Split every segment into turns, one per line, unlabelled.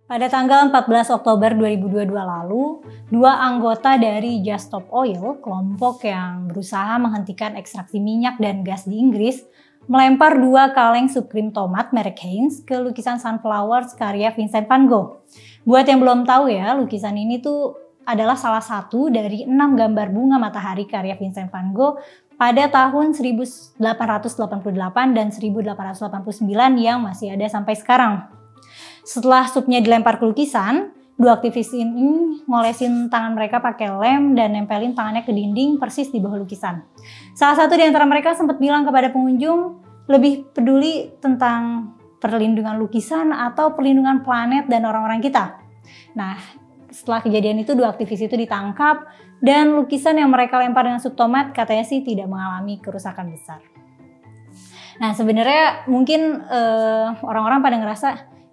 Pada tanggal 14 Oktober 2022 lalu, dua anggota dari Just Stop Oil, kelompok yang berusaha menghentikan ekstraksi minyak dan gas di Inggris, melempar dua kaleng sup krim tomat merek Heinz ke lukisan Sunflowers karya Vincent van Gogh. Buat yang belum tahu ya, lukisan ini tuh adalah salah satu dari 6 gambar bunga matahari karya Vincent van Gogh pada tahun 1888 dan 1889 yang masih ada sampai sekarang. Setelah supnya dilempar ke lukisan, dua aktivis ini ngolesin tangan mereka pakai lem dan nempelin tangannya ke dinding persis di bawah lukisan. Salah satu di antara mereka sempat bilang kepada pengunjung lebih peduli tentang perlindungan lukisan atau perlindungan planet dan orang-orang kita. Nah, setelah kejadian itu dua aktivis itu ditangkap dan lukisan yang mereka lempar dengan sup tomat katanya sih tidak mengalami kerusakan besar. Nah, sebenarnya mungkin orang-orang pada ngerasa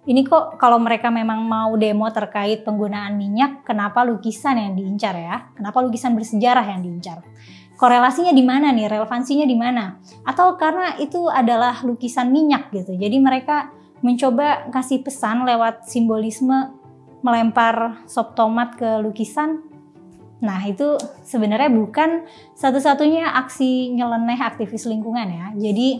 ini kok kalau mereka memang mau demo terkait penggunaan minyak, kenapa lukisan yang diincar ya? Kenapa lukisan bersejarah yang diincar? Korelasinya di mana nih? Relevansinya di mana? Atau karena itu adalah lukisan minyak gitu. Jadi mereka mencoba kasih pesan lewat simbolisme melempar sop tomat ke lukisan. Nah, itu sebenarnya bukan satu-satunya aksi nyeleneh aktivis lingkungan ya. Jadi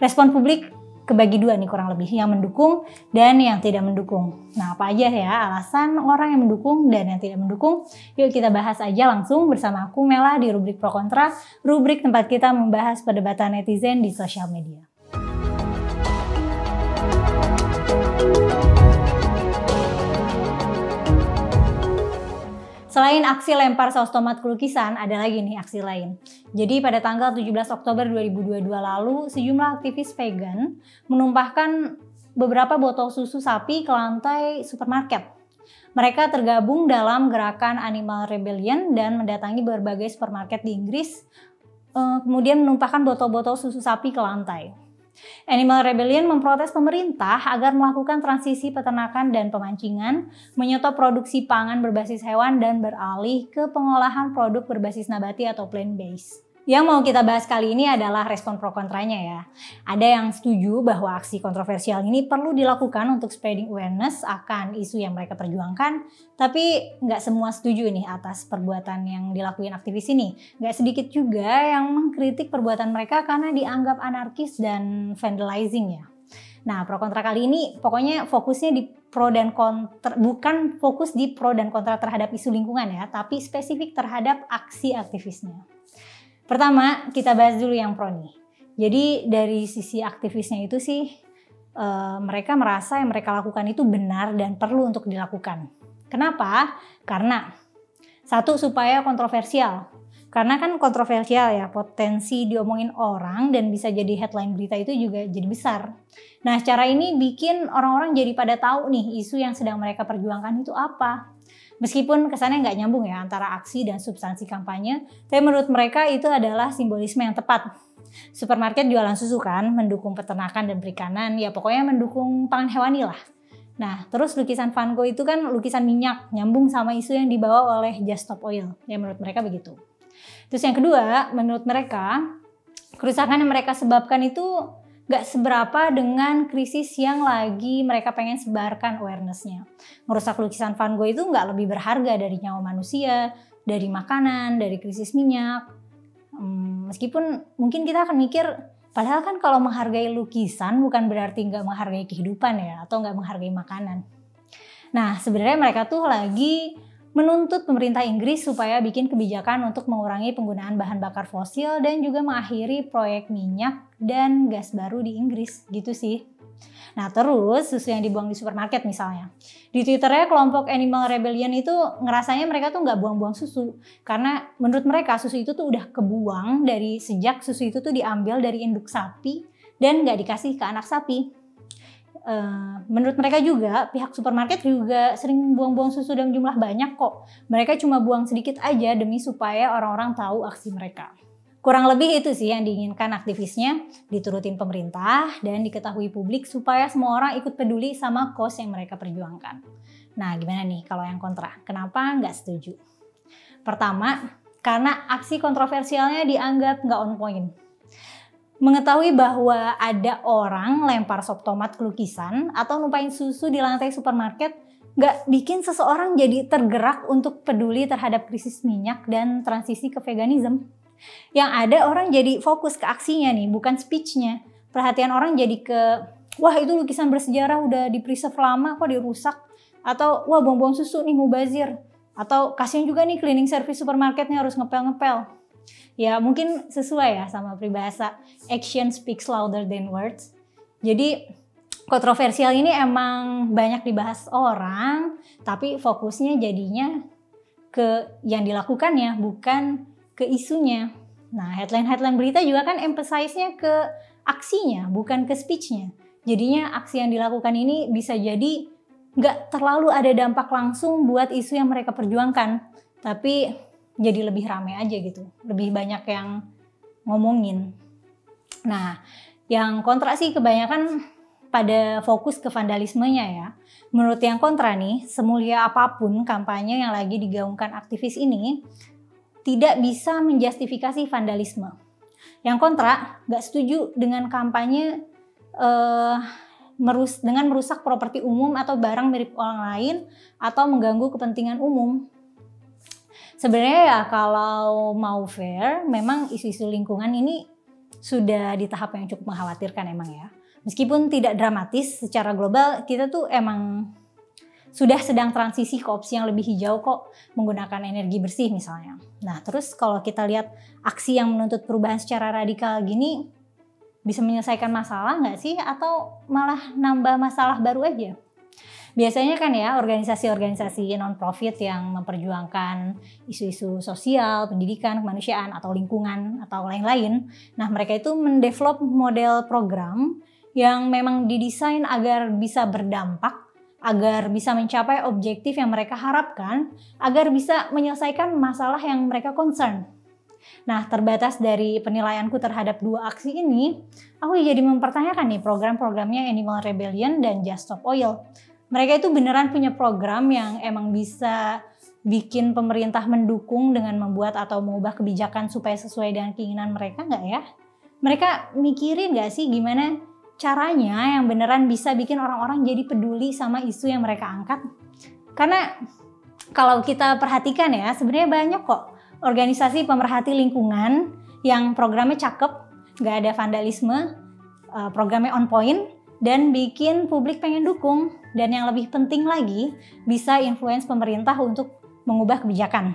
respon publik kebagi dua nih kurang lebih, yang mendukung dan yang tidak mendukung. Nah, apa aja ya alasan orang yang mendukung dan yang tidak mendukung? Yuk kita bahas aja langsung bersama aku Mela di rubrik Pro Kontra, rubrik tempat kita membahas perdebatan netizen di sosial media. Selain aksi lempar saus tomat ke lukisan, ada lagi nih aksi lain. Jadi pada tanggal 17 Oktober 2022 lalu, sejumlah aktivis vegan menumpahkan beberapa botol susu sapi ke lantai supermarket. Mereka tergabung dalam gerakan Animal Rebellion dan mendatangi berbagai supermarket di Inggris, kemudian menumpahkan botol-botol susu sapi ke lantai. Animal Rebellion memprotes pemerintah agar melakukan transisi peternakan dan pemancingan, menyetop produksi pangan berbasis hewan dan beralih ke pengolahan produk berbasis nabati atau plant-based. Yang mau kita bahas kali ini adalah respon pro kontranya ya. Ada yang setuju bahwa aksi kontroversial ini perlu dilakukan untuk spreading awareness akan isu yang mereka perjuangkan, tapi nggak semua setuju nih atas perbuatan yang dilakuin aktivis ini. Nggak sedikit juga yang mengkritik perbuatan mereka karena dianggap anarkis dan vandalizing ya. Nah, pro kontra kali ini pokoknya fokusnya di pro dan kontra, bukan fokus di pro dan kontra terhadap isu lingkungan ya, tapi spesifik terhadap aksi aktivisnya. Pertama, kita bahas dulu yang pro nih. Jadi dari sisi aktivisnya itu sih, mereka merasa yang mereka lakukan itu benar dan perlu untuk dilakukan. Kenapa? Karena satu, supaya kontroversial. Karena kan kontroversial ya, potensi diomongin orang dan bisa jadi headline berita itu juga jadi besar. Nah, cara ini bikin orang-orang jadi pada tahu nih isu yang sedang mereka perjuangkan itu apa. Meskipun kesannya nggak nyambung ya antara aksi dan substansi kampanye, tapi menurut mereka itu adalah simbolisme yang tepat. Supermarket jualan susu kan, mendukung peternakan dan perikanan, ya pokoknya mendukung pangan hewani lah. Nah, terus lukisan Van Gogh itu kan lukisan minyak, nyambung sama isu yang dibawa oleh Just Stop Oil, ya menurut mereka begitu. Terus yang kedua, menurut mereka, kerusakan yang mereka sebabkan itu gak seberapa dengan krisis yang lagi mereka pengen sebarkan awareness-nya. Merusak lukisan Van Gogh itu gak lebih berharga dari nyawa manusia, dari makanan, dari krisis minyak. Meskipun mungkin kita akan mikir, padahal kan kalau menghargai lukisan bukan berarti gak menghargai kehidupan ya, atau gak menghargai makanan. Nah, sebenarnya mereka tuh lagi menuntut pemerintah Inggris supaya bikin kebijakan untuk mengurangi penggunaan bahan bakar fosil dan juga mengakhiri proyek minyak dan gas baru di Inggris, gitu sih. Nah, terus susu yang dibuang di supermarket misalnya. Di Twitternya kelompok Animal Rebellion itu ngerasanya mereka tuh nggak buang-buang susu. Karena menurut mereka susu itu tuh udah kebuang dari sejak susu itu tuh diambil dari induk sapi dan nggak dikasih ke anak sapi. Menurut mereka juga, pihak supermarket juga sering buang-buang susu dalam jumlah banyak kok. Mereka cuma buang sedikit aja demi supaya orang-orang tahu aksi mereka. Kurang lebih itu sih yang diinginkan aktivisnya, diturutin pemerintah dan diketahui publik supaya semua orang ikut peduli sama cause yang mereka perjuangkan. Nah, gimana nih kalau yang kontra? Kenapa nggak setuju? Pertama, karena aksi kontroversialnya dianggap nggak on point. Mengetahui bahwa ada orang lempar sop tomat ke lukisan atau numpain susu di lantai supermarket nggak bikin seseorang jadi tergerak untuk peduli terhadap krisis minyak dan transisi ke veganism. Yang ada orang jadi fokus ke aksinya nih, bukan speech-nya. Perhatian orang jadi ke, wah itu lukisan bersejarah udah di-preserve lama kok dirusak. Atau wah buang-buang susu nih mubazir. Atau kasihan juga nih cleaning service supermarketnya harus ngepel-ngepel. Ya mungkin sesuai ya sama peribahasa action speaks louder than words. Jadi kontroversial ini emang banyak dibahas orang, tapi fokusnya jadinya ke yang dilakukannya, bukan ke isunya. Nah, headline-headline berita juga kan emphasize-nya ke aksinya, bukan ke speech-nya. Jadinya aksi yang dilakukan ini bisa jadi nggak terlalu ada dampak langsung buat isu yang mereka perjuangkan, tapi jadi lebih rame aja gitu, lebih banyak yang ngomongin. Nah, yang kontra sih kebanyakan pada fokus ke vandalismenya ya. Menurut yang kontra nih, semulia apapun kampanye yang lagi digaungkan aktivis ini, tidak bisa menjustifikasi vandalisme. Yang kontra nggak setuju dengan kampanye dengan merusak properti umum atau barang milik orang lain atau mengganggu kepentingan umum. Sebenarnya ya kalau mau fair, memang isu-isu lingkungan ini sudah di tahap yang cukup mengkhawatirkan emang ya. Meskipun tidak dramatis, secara global kita tuh emang sudah sedang transisi ke opsi yang lebih hijau kok, menggunakan energi bersih misalnya. Nah terus kalau kita lihat aksi yang menuntut perubahan secara radikal gini, bisa menyelesaikan masalah nggak sih? Atau malah nambah masalah baru aja? Biasanya kan ya organisasi-organisasi non-profit yang memperjuangkan isu-isu sosial, pendidikan, kemanusiaan, atau lingkungan, atau lain-lain. Nah mereka itu mendevelop model program yang memang didesain agar bisa berdampak, agar bisa mencapai objektif yang mereka harapkan, agar bisa menyelesaikan masalah yang mereka concern. Nah, terbatas dari penilaianku terhadap dua aksi ini, aku jadi mempertanyakan nih program-programnya Animal Rebellion dan Just Stop Oil. Mereka itu beneran punya program yang emang bisa bikin pemerintah mendukung dengan membuat atau mengubah kebijakan supaya sesuai dengan keinginan mereka nggak ya? Mereka mikirin nggak sih gimana caranya yang beneran bisa bikin orang-orang jadi peduli sama isu yang mereka angkat? Karena kalau kita perhatikan ya, sebenarnya banyak kok organisasi pemerhati lingkungan yang programnya cakep, nggak ada vandalisme, programnya on point, dan bikin publik pengen dukung. Dan yang lebih penting lagi, bisa influence pemerintah untuk mengubah kebijakan.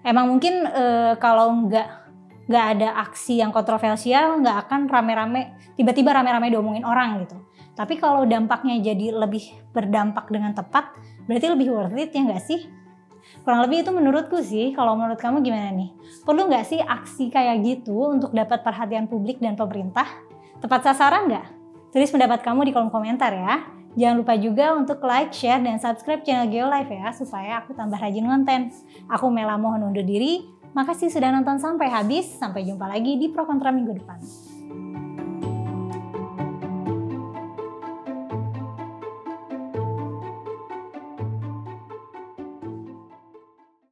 Emang mungkin kalau nggak ada aksi yang kontroversial, nggak akan tiba-tiba rame-rame diomongin orang gitu. Tapi kalau dampaknya jadi lebih berdampak dengan tepat, berarti lebih worth it ya nggak sih? Kurang lebih itu menurutku sih. Kalau menurut kamu gimana nih? Perlu nggak sih aksi kayak gitu untuk dapat perhatian publik dan pemerintah? Tepat sasaran nggak? Tulis pendapat kamu di kolom komentar ya. Jangan lupa juga untuk like, share, dan subscribe channel Geolife ya, supaya aku tambah rajin konten. Aku Mela mohon undur diri. Makasih sudah nonton sampai habis. Sampai jumpa lagi di Pro Kontra minggu depan.